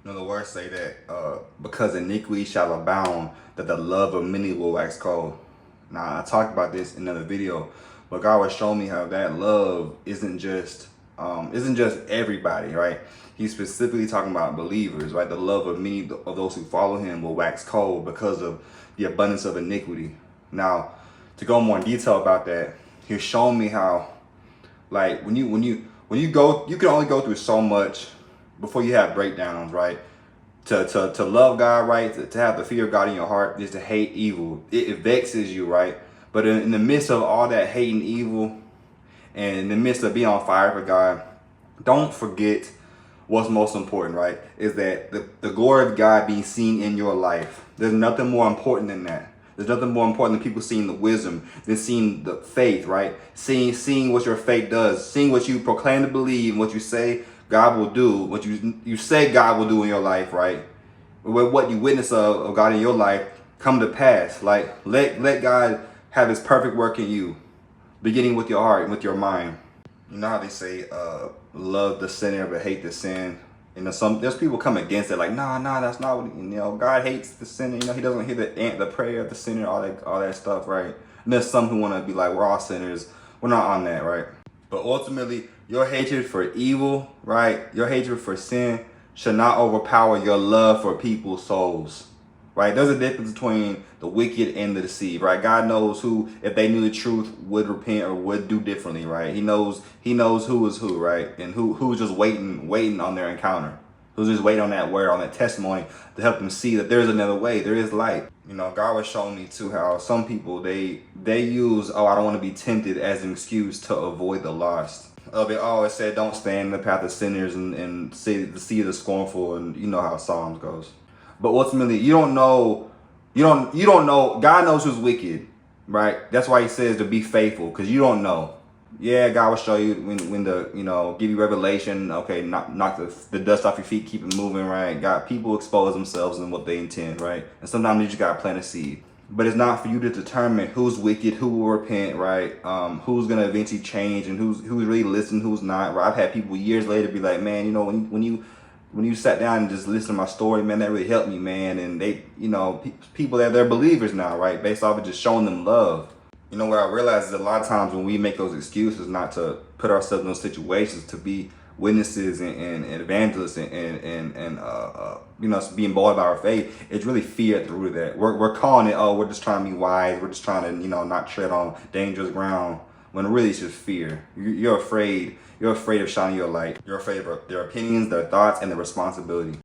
You know, the words say that because iniquity shall abound, that the love of many will wax cold. Now, I talked about this in another video, but God was showing me how that love isn't just everybody, right? He's specifically talking about believers, right? The love of many of those who follow him will wax cold because of the abundance of iniquity. Now, to go more in detail about that, he's showing me how, like, when you go, you can only go through so much before you have breakdowns, right? To love God, right? To have the fear of God in your heart is to hate evil. It vexes you, right? But in the midst of all that hate and evil, and in the midst of being on fire for God, don't forget what's most important, right? Is that the glory of God being seen in your life. There's nothing more important than that. There's nothing more important than people seeing the wisdom, than seeing the faith, right? Seeing what your faith does, seeing what you proclaim to believe, what you say God will do, what you say God will do in your life, right? What you witness of God in your life come to pass. Like let God have his perfect work in you, beginning with your heart and with your mind. You know how they say, love the sinner but hate the sin. You know, there's people come against it, like, nah, that's not what, you know, God hates the sinner. You know, he doesn't hear the prayer of the sinner, all that stuff, right? And there's some who want to be like, we're all sinners. We're not on that, right? But ultimately, your hatred for evil, right? Your hatred for sin should not overpower your love for people's souls, right? There's a difference between the wicked and the deceived, right? God knows who, if they knew the truth, would repent or would do differently, right? He knows who is who, right? And who's just waiting on their encounter. Who's just waiting on that word, on that testimony to help them see that there's another way, there is light. You know, God was showing me too how some people, they use, oh, I don't want to be tempted as an excuse to avoid the lost. It said, don't stand in the path of sinners and see the scornful, and you know how Psalms goes. But ultimately, you don't know, God knows who's wicked, right? That's why he says to be faithful, because you don't know. Yeah, God will show you when give you revelation. Okay, knock the dust off your feet, keep it moving, right? God, people expose themselves and what they intend, right? And sometimes you just gotta plant a seed. But it's not for you to determine who's wicked, who will repent, right? Who's gonna eventually change, and who's really listening, who's not, right? I've had people years later be like, man, you know, when you sat down and just listened to my story, man, that really helped me, man. And they, you know, people that they're believers now, right? Based off of just showing them love. You know, what I realize is a lot of times when we make those excuses not to put ourselves in those situations to be witnesses and evangelists and you know, being bold about our faith, it's really fear at the root of that. We're calling it, oh, we're just trying to be wise. We're just trying to, you know, not tread on dangerous ground. When really it's just fear. You're afraid. You're afraid of shining your light. You're afraid of their opinions, their thoughts, and their responsibility.